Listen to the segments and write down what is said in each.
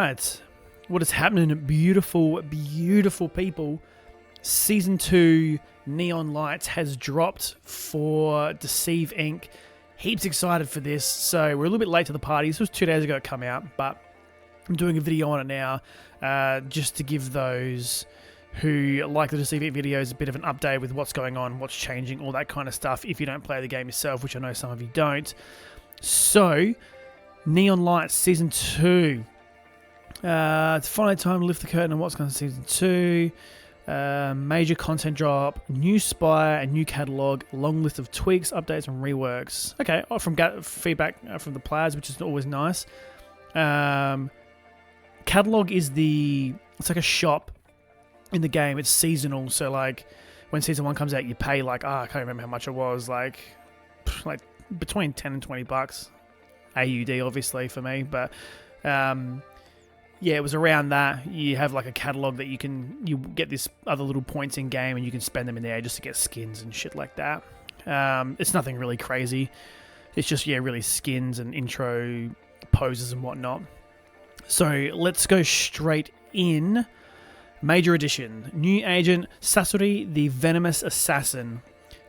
right. What is happening, beautiful, beautiful people? Season 2 Neon Lights has dropped for Deceive Inc. Heaps excited for this. So we're a little bit late to the party. This was 2 days ago it came out, but I'm doing a video on it now just to give those who like the Deceive Inc videos a bit of an update with what's going on, what's changing, all that kind of stuff if you don't play the game yourself, which I know some of you don't. So, Neon Lights Season 2. It's finally time to lift the curtain on what's going on in Season 2. Major content drop, new spire, a new catalog, long list of tweaks, updates, and reworks. Okay, from feedback from the players, which is always nice. Catalog is it's like a shop in the game. It's seasonal, so like when Season 1 comes out, you pay like, I can't remember how much it was, like between 10 and 20 bucks. AUD, obviously, for me, but yeah, it was around that. You have like a catalog that you get this other little points in game and you can spend them in there just to get skins and shit like that. It's nothing really crazy. It's just, yeah, really skins and intro poses and whatnot. So let's go straight in. Major addition. New agent, Sasori, the Venomous Assassin.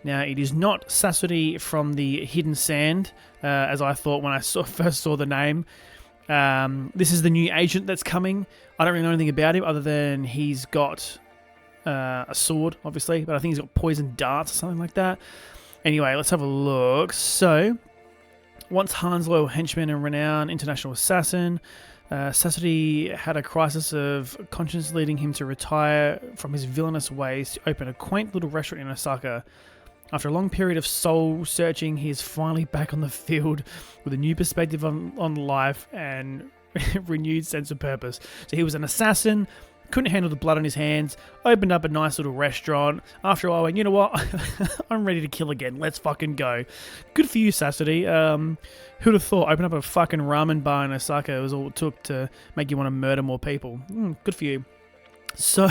Now, it is not Sasori from the Hidden Sand, as I thought when I first saw the name. This is the new agent that's coming. I don't really know anything about him other than he's got a sword, obviously, but I think he's got poison darts or something like that. Anyway, let's have a look. So, once Han's loyal henchman and renowned international assassin, Sasori had a crisis of conscience leading him to retire from his villainous ways to open a quaint little restaurant in Osaka. After a long period of soul searching, he is finally back on the field with a new perspective on life and renewed sense of purpose. So he was an assassin, couldn't handle the blood on his hands, opened up a nice little restaurant. After a while, I went, you know what? I'm ready to kill again. Let's fucking go. Good for you, Sasori. Who'd have thought open up a fucking ramen bar in Osaka was all it took to make you want to murder more people? Good for you. So,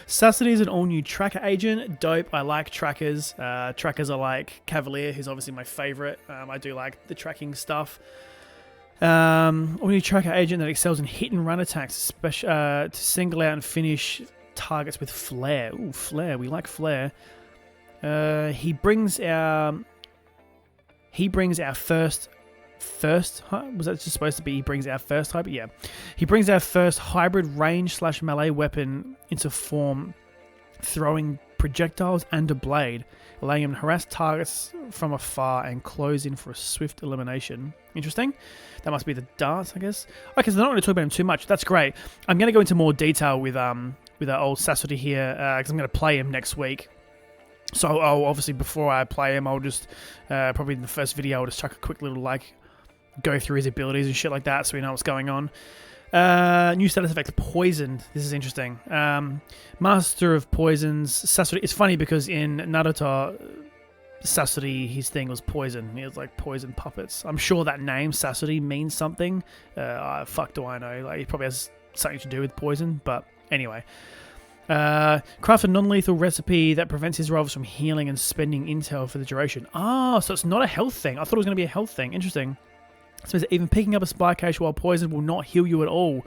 Sasori is an all-new tracker agent. Dope. I like trackers. Trackers are like Cavalier, who's obviously my favourite. I do like the tracking stuff. All-new tracker agent that excels in hit-and-run attacks, to single out and finish targets with flair. Ooh, flair. We like flair. He brings our first was that just supposed to be he brings our first hybrid? Yeah. He brings our first hybrid range / melee weapon into form, throwing projectiles and a blade, allowing him to harass targets from afar and close in for a swift elimination. Interesting. That must be the darts, I guess. Okay, so they're not going to talk about him too much. That's great. I'm going to go into more detail with our old Sasori here, because I'm going to play him next week. So obviously before I play him, I'll just probably in the first video I'll just chuck a quick little go through his abilities and shit like that so we know what's going on. New status effect, Poisoned. This is interesting. Master of Poisons, Sasori. It's funny because in Naruto, Sasori, his thing was poison. He was like poison puppets. I'm sure that name, Sasori, means something. Fuck do I know. Like, it probably has something to do with poison, but anyway. Craft a non-lethal recipe that prevents his rivals from healing and spending intel for the duration. So it's not a health thing. I thought it was going to be a health thing. Interesting. So even picking up a spy cache while poisoned will not heal you at all.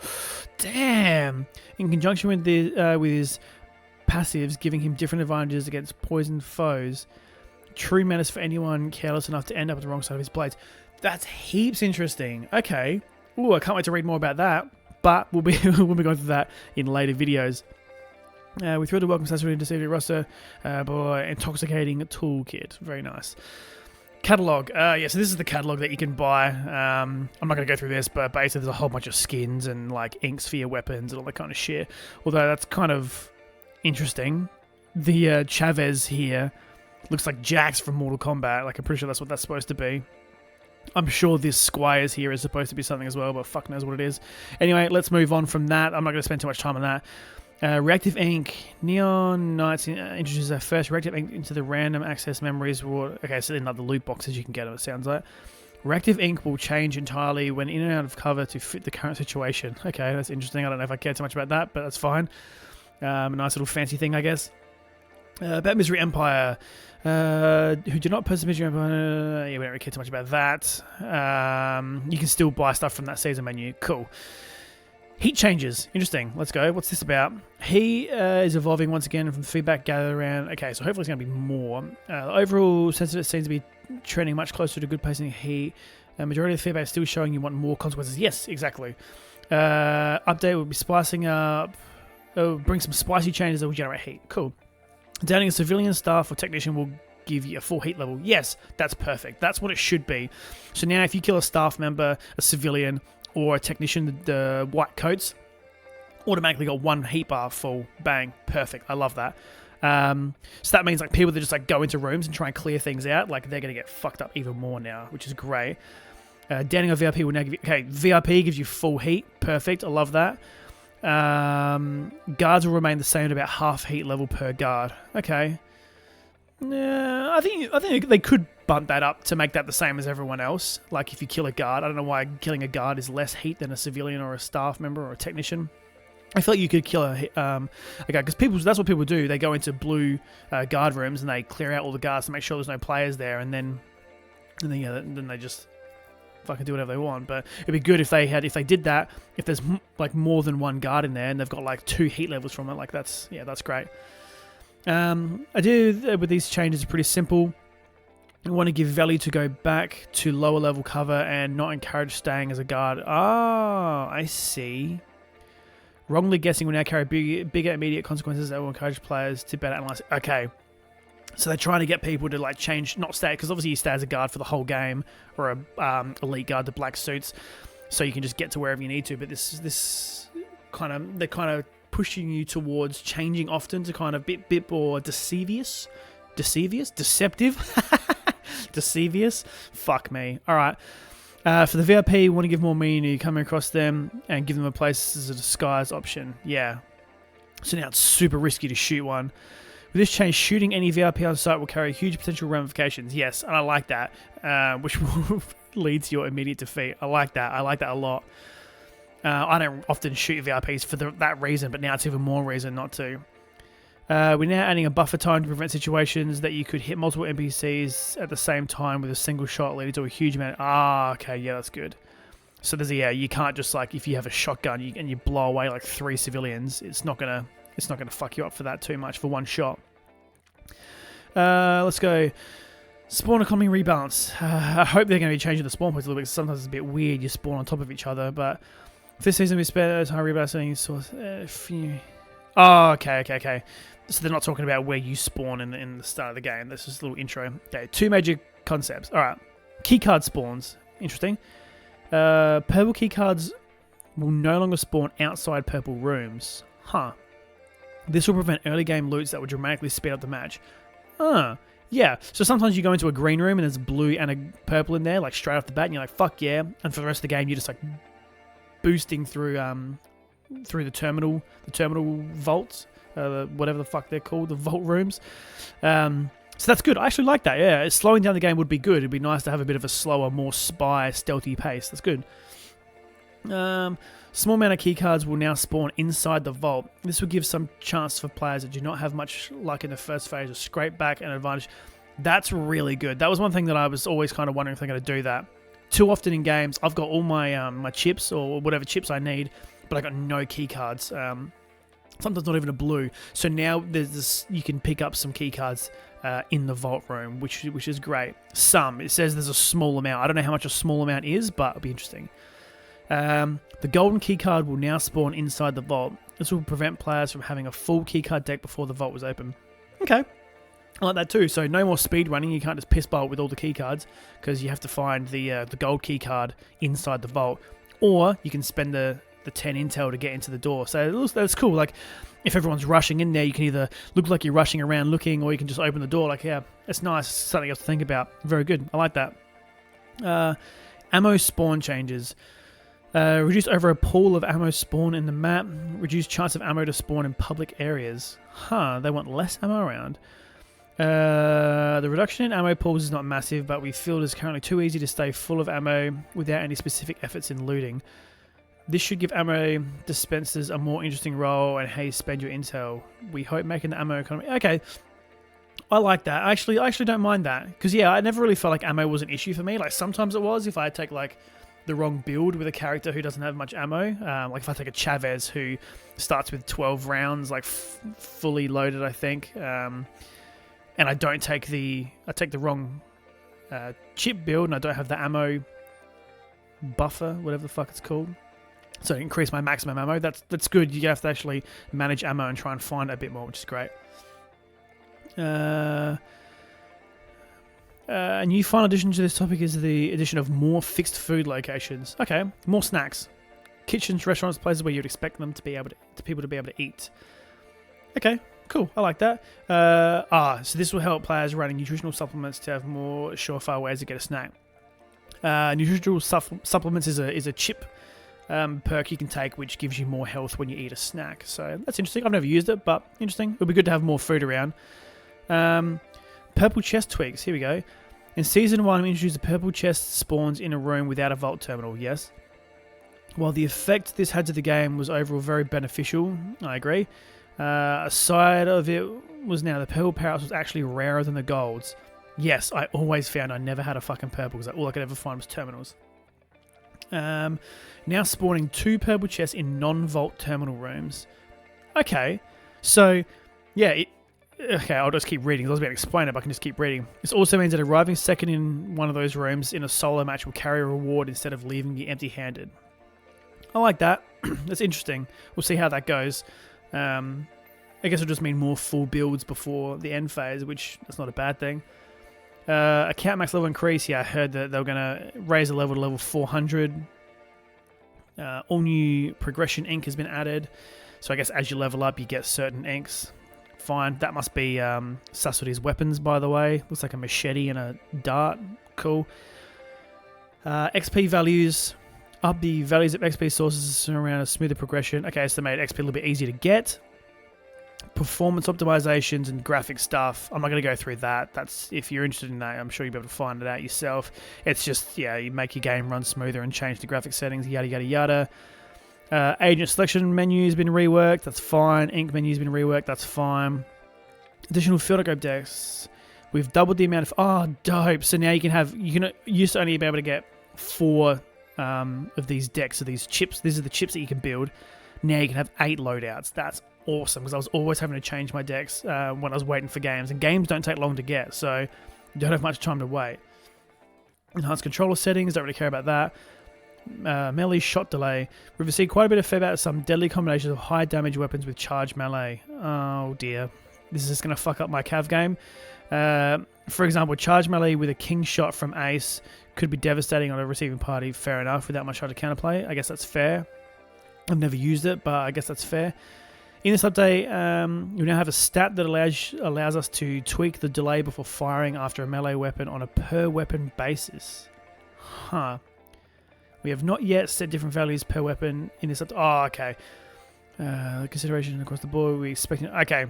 Damn. In conjunction with his passives, giving him different advantages against poisoned foes. True menace for anyone careless enough to end up at the wrong side of his blades. That's heaps interesting. Okay. Ooh, I can't wait to read more about that. But we'll be going through that in later videos. We thrilled to welcome Sasori to Deceive roster by intoxicating toolkit. Very nice. Catalog. Yeah, so this is the catalog that you can buy. I'm not going to go through this, but basically there's a whole bunch of skins and like inks for your weapons and all that kind of shit. Although that's kind of interesting. The Chavez here looks like Jax from Mortal Kombat. Like, I'm pretty sure that's what that's supposed to be. I'm sure this Squires here is supposed to be something as well, but fuck knows what it is. Anyway, let's move on from that. I'm not going to spend too much time on that. Reactive Inc. Neon Knights introduces our first Reactive Inc. into the random access memories reward. Okay, so in like the loot boxes you can get them, it sounds like. Reactive Inc. will change entirely when in and out of cover to fit the current situation. Okay, that's interesting. I don't know if I care too much about that, but that's fine. A nice little fancy thing, I guess. About Misery Empire. Who do not possess Misery Empire. Yeah, we don't really care too much about that. You can still buy stuff from that season menu. Cool. Heat changes. Interesting. Let's go. What's this about? He is evolving once again from the feedback gathered around. Okay, so hopefully it's going to be more. The overall sensitive seems to be trending much closer to good placing heat. Majority of the feedback is still showing you want more consequences. Yes, exactly. Update will be spicing up. It'll bring some spicy changes that will generate heat. Cool. Downing a civilian staff or technician will give you a full heat level. Yes, that's perfect. That's what it should be. So now if you kill a staff member, a civilian, or a technician, the white coats automatically got 1 heat bar full. Bang. Perfect. I love that. So that means like people that just like go into rooms and try and clear things out, like they're going to get fucked up even more now, which is great. Downing a VIP will now give you... Okay, VIP gives you full heat. Perfect. I love that. Guards will remain the same at about half heat level per guard. Okay. I think they could bump that up to make that the same as everyone else. Like if you kill a guard, I don't know why killing a guard is less heat than a civilian or a staff member or a technician. I feel like you could kill a guy because that's what people do. They go into blue guard rooms and they clear out all the guards to make sure there's no players there, and then they just fucking do whatever they want. But it'd be good if they did that. If there's like more than 1 guard in there and they've got like 2 heat levels from it, like that's great. With these changes, pretty simple. I want to give value to go back to lower level cover and not encourage staying as a guard. Ah, I see. Wrongly guessing will now carry bigger immediate consequences that will encourage players to better analyze. Okay. So they're trying to get people to like change, not stay, because obviously you stay as a guard for the whole game, or a elite guard, the black suits, so you can just get to wherever you need to. But they're kind of pushing you towards changing often to kind of bit more deceptive. Deceivious. Fuck me. All right. For the VIP, you want to give more meaning. You come across them and give them a place as a disguise option. Yeah. So now it's super risky to shoot one. With this change, shooting any VIP on site will carry huge potential ramifications. Yes, and I like that, which will lead to your immediate defeat. I like that. I like that a lot. I don't often shoot VIPs for that reason, but now it's even more reason not to. We're now adding a buffer time to prevent situations that you could hit multiple NPCs at the same time with a single shot, leading to a huge amount. Okay, yeah, that's good. So you can't just like if you have a shotgun and you blow away like 3 civilians, it's not gonna fuck you up for that too much for 1 shot. Let's go. Spawn economy rebalance. I hope they're going to be changing the spawn points a little bit. Sometimes it's a bit weird. You spawn on top of each other, but this season we spent time rebalancing. Okay. So they're not talking about where you spawn in the start of the game. This is a little intro. Okay, 2 major concepts. All right, keycard spawns. Interesting. Purple keycards will no longer spawn outside purple rooms. Huh. This will prevent early game loots that would dramatically speed up the match. Yeah. So sometimes you go into a green room and there's blue and a purple in there, like straight off the bat, and you're like, fuck yeah. And for the rest of the game, you're just like boosting through the terminal vaults, whatever the fuck they're called, the vault rooms. So that's good. I actually like that. Yeah, slowing down the game would be good. It'd be nice to have a bit of a slower, more spy, stealthy pace. That's good. Small amount of keycards will now spawn inside the vault. This will give some chance for players that do not have much luck in the first phase to scrape back an advantage. That's really good. That was one thing that I was always kind of wondering if they're going to do that. Too often in games, I've got all my my chips or whatever chips I need, but I got no keycards. Sometimes not even a blue. So now there's this, you can pick up some keycards in the vault room, which is great. It says there's a small amount. I don't know how much a small amount is, but it'll be interesting. The golden keycard will now spawn inside the vault. This will prevent players from having a full keycard deck before the vault was open. Okay. I like that too. So no more speed running. You can't just piss bolt with all the keycards because you have to find the gold keycard inside the vault. Or you can spend the 10 intel to get into the door. So that's cool. Like if everyone's rushing in there, you can either look like you're rushing around looking, or you can just open the door. Like, yeah, it's nice. Something else to think about. Very good. I like that. Ammo spawn changes. Reduced over a pool of ammo spawn in the map. Reduced chance of ammo to spawn in public areas. They want less ammo around. The reduction in ammo pools is not massive, but we feel it is currently too easy to stay full of ammo without any specific efforts in looting. This should give ammo dispensers a more interesting role and how you spend your intel. We hope making the ammo economy... Okay, I like that. I actually don't mind that. Because, yeah, I never really felt like ammo was an issue for me. Like, sometimes it was if I take, like, the wrong build with a character who doesn't have much ammo. Like if I take a Chavez who starts with 12 rounds, like fully loaded, I think, and I don't take I take the wrong chip build, and I don't have the ammo buffer, whatever the fuck it's called. So I increase my maximum ammo. That's good. You have to actually manage ammo and try and find it a bit more, which is great. A new final addition to this topic is the addition of more fixed food locations. Okay, more snacks, kitchens, restaurants, places where you'd expect them to be able to people to be able to eat. Okay, cool. I like that. So this will help players running nutritional supplements to have more surefire ways to get a snack. Nutritional supplements is a chip perk you can take, which gives you more health when you eat a snack. So that's interesting. I've never used it, but interesting. It would be good to have more food around. Purple chest tweaks. Here we go. In Season 1, we introduced the purple chest spawns in a room without a vault terminal. Yes. While the effect this had to the game was overall very beneficial, I agree. A side of it was now the purple power-ups was actually rarer than the golds. Yes, I always found I never had a fucking purple because all I could ever find was terminals. Now spawning 2 purple chests in non-vault terminal rooms. Okay, so yeah, okay, I'll just keep reading. I was about to explain it, but I can just keep reading. This also means that arriving second in one of those rooms in a solo match will carry a reward instead of leaving you empty-handed. I like that. That's interesting. We'll see how that goes. I guess it'll just mean more full builds before the end phase, which that's not a bad thing. Account max level increase. Yeah, I heard that they were going to raise the level to level 400. All new progression ink has been added. So I guess as you level up, you get certain inks. Fine. That must be Sasori's weapons, by the way. Looks like a machete and a dart. Cool. XP values. Up the values of XP sources around a smoother progression. Okay, so they made XP a little bit easier to get. Performance optimizations and graphic stuff. I'm not going to go through that. That's if you're interested in that, I'm sure you'll be able to find it out yourself. It's just, yeah, you make your game run smoother and change the graphic settings, yada, yada, yada. Agent selection menu has been reworked. That's fine. Ink menu has been reworked. That's fine. Additional field upgrade decks. We've doubled the amount of... Oh, dope. So now you can used to only be able to get 4 of these decks, of these chips. These are the chips that you can build. Now you can have 8 loadouts. That's awesome, because I was always having to change my decks when I was waiting for games, and games don't take long to get, so you don't have much time to wait. Enhanced controller settings, don't really care about that. Melee shot delay. We've received quite a bit of feedback of some deadly combinations of high damage weapons with charged melee. Oh dear, this is just going to fuck up my Cav game. For example, charged melee with a king shot from Ace could be devastating on a receiving party. Fair enough, without much trying to counterplay. I guess that's fair. I've never used it, but I guess that's fair. In this update, you now have a stat that allows us to tweak the delay before firing after a melee weapon on a per weapon basis. Huh. We have not yet set different values per weapon in this update. Oh, okay. Consideration across the board. We expect. Okay.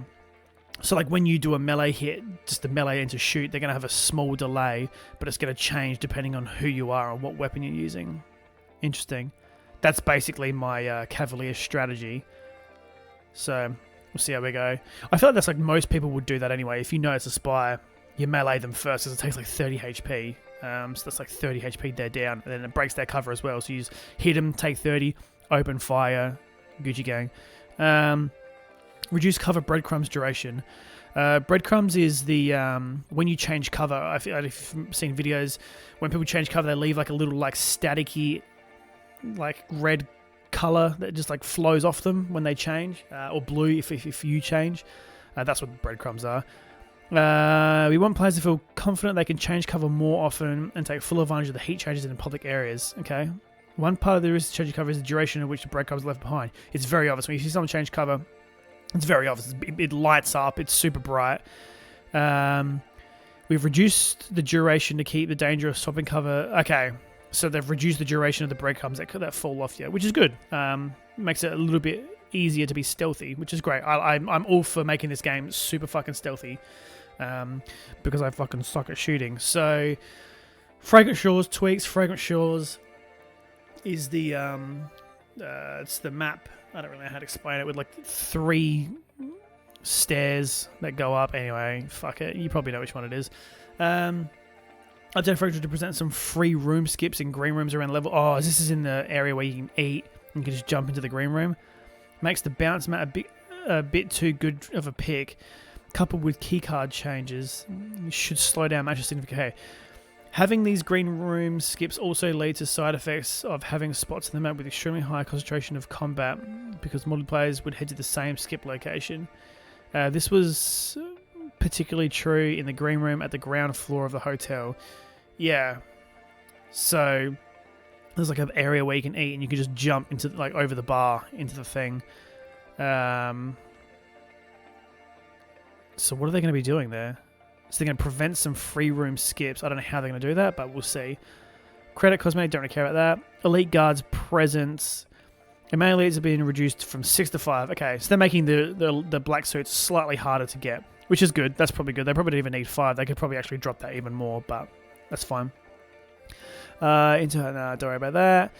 So like when you do a melee hit, just the melee into shoot, they're going to have a small delay, but it's going to change depending on who you are and what weapon you're using. Interesting. That's basically my Cavalier strategy. So we'll see how we go. I feel like that's like most people would do that anyway. If you know it's a spy, you melee them first because it takes like 30 HP. So that's like 30 HP they're down. And then it breaks their cover as well. So you just hit them, take 30, open fire, Gucci gang. Reduce cover breadcrumbs duration. Breadcrumbs is the when you change cover. I feel like if you've seen videos, when people change cover, they leave like a little like staticky, like red color that just like flows off them when they change, or blue if you change. That's what breadcrumbs are. We want players to feel confident they can change cover more often and take full advantage of the heat changes in public areas. Okay. One part of the risk to change cover is the duration in which the breadcrumbs are left behind. It's very obvious when you see someone change cover. It's very obvious. It lights up. It's super bright. We've reduced the duration to keep the danger of swapping cover. Okay, so they've reduced the duration of the breadcrumbs that fall off you, which is good. Makes it a little bit easier to be stealthy, which is great. I'm all for making this game super fucking stealthy, because I fucking suck at shooting. So, Fragrant Shores tweaks. Fragrant Shores is the it's the map. I don't really know how to explain it, with like 3 stairs that go up. Anyway, fuck it. You probably know which one it is. Identified to present some free room skips in green rooms around the level. Oh, this is in the area where you can eat. You can just jump into the green room. Makes the bounce mat a bit too good of a pick. Coupled with keycard changes, should slow down matches significantly. Okay. Having these green room skips also leads to side effects of having spots in the map with extremely high concentration of combat, because multiplayers would head to the same skip location. This was particularly true in the green room at the ground floor of the hotel. Yeah. So there's like an area where you can eat and you can just jump into like over the bar into the thing. So what are they going to be doing there? So they're going to prevent some free room skips. I don't know how they're going to do that, but we'll see. Credit cosmetic, don't really care about that. Elite guards presence. And melee elites have been reduced from 6 to 5. Okay, so they're making the black suits slightly harder to get, which is good. That's probably good. They probably don't even need 5. They could probably actually drop that even more, but that's fine. Don't worry about that.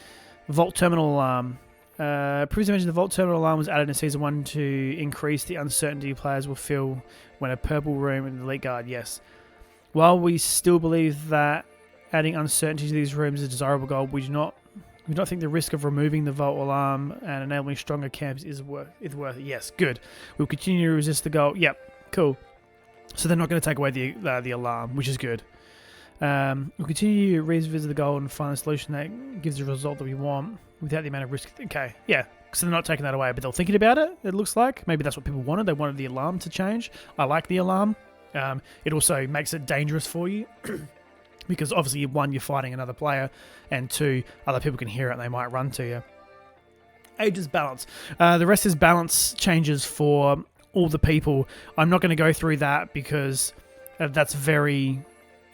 Vault terminal alarm. Previously mentioned the Vault terminal alarm was added in Season 1 to increase the uncertainty players will feel when a purple room in the elite guard. Yes. While we still believe that adding uncertainty to these rooms is a desirable goal, we do not think the risk of removing the Vault alarm and enabling stronger camps is worth it. Yes, good. We'll continue to resist the goal. Yep, cool. So they're not going to take away the alarm, which is good. We'll continue to revisit the goal and find a solution that gives the result that we want without the amount of risk. Okay, yeah. So they're not taking that away, but they're thinking about it, it looks like. Maybe that's what people wanted. They wanted the alarm to change. I like the alarm. It also makes it dangerous for you. Because obviously, 1, you're fighting another player, and 2, other people can hear it and they might run to you. Ages balance. The rest is balance changes for all the people. I'm not going to go through that because that's very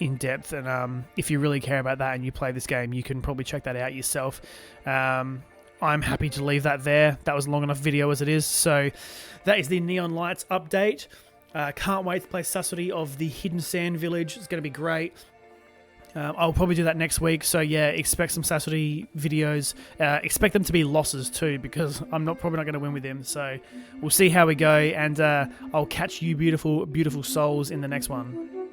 in depth, and if you really care about that and you play this game, you can probably check that out yourself. I'm happy to leave that there. That was a long enough video as it is. So that is the Neon Lights update. Can't wait to play Sasori of the Hidden Sand Village. It's going to be great. I'll probably do that next week, so yeah, expect some Sasori videos. Expect them to be losses too, because I'm probably not going to win with them, so we'll see how we go, and I'll catch you beautiful, beautiful souls in the next one.